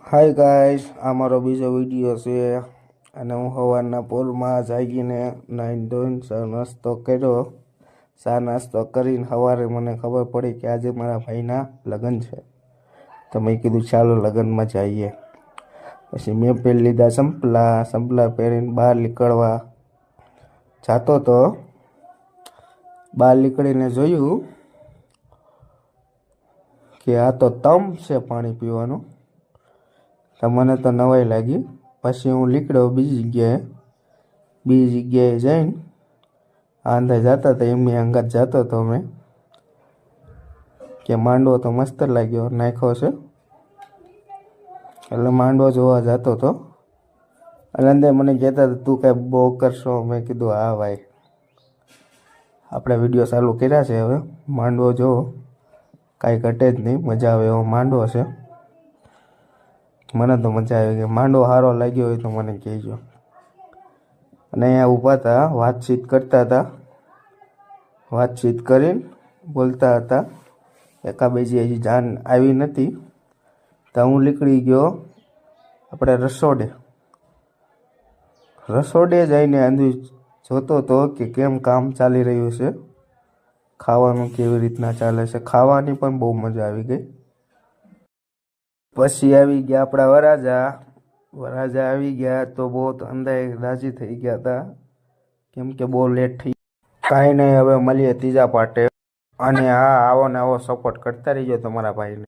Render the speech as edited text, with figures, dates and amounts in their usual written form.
Hi guys, આ મારો બીજો વિડીયો છે અને હું સવારના પોરમાં જાગીને નાઈને ધોઈને ચા નાસ્તો કરીને સવારે મને ખબર પડી કે આજે મારા ભાઈના લગ્ન છે. તો મેં કીધું ચાલો લગ્નમાં જઈએ. પછી મેં પહેરી લીધા સંપલા પહેરીને બહાર નીકળવા જાતો તો બહાર નીકળીને જોયું કે આ તો તમ છે પાણી પીવાનું. તો મને તો નવાઈ લાગી. પછી હું નીકળ્યો બીજી જગ્યાએ જઈને આંધા જતા હતા એમની અંગાત જતો હતો મેં કે માંડવો તો મસ્ત લાગ્યો નાખ્યો છે એટલે માંડવો જોવા જતો હતો. અને અંદર મને કહેતા હતા તું કાંઈ બહુ કરશો. મેં કીધું હા ભાઈ, આપણે વિડીયો ચાલુ કર્યા છે, હવે માંડવો જોવો, કાંઈ ઘટે જ નહીં, મજા આવે એવો માંડવો છે. મને તો મજા આવી ગઈ. માંડવો સારો લાગ્યો હોય તો મને કહેજો. અને અહીંયા ઊભા હતા, વાતચીત કરતા હતા, વાતચીત કરીને બોલતા હતા. એકાબીજી હજી જાન આવી નથી તો હું નીકળી ગયો આપણે રસોડે જઈને આંધું જોતો હતો કે કેમ કામ ચાલી રહ્યું છે, ખાવાનું કેવી રીતના ચાલે છે. ખાવાની પણ બહુ મજા આવી ગઈ. પછી આવી ગયા આપણા વરાજા આવી ગયા તો બહુ અંદાએ રાજી થઈ ગયા હતા કેમ કે બહુ લેટ થઈ. કાંઈ નહીં, હવે મળીએ ત્રીજા પાર્ટે. અને હા, આવો ને આવો સપોર્ટ કરતા રહીજો તમારા ભાઈને.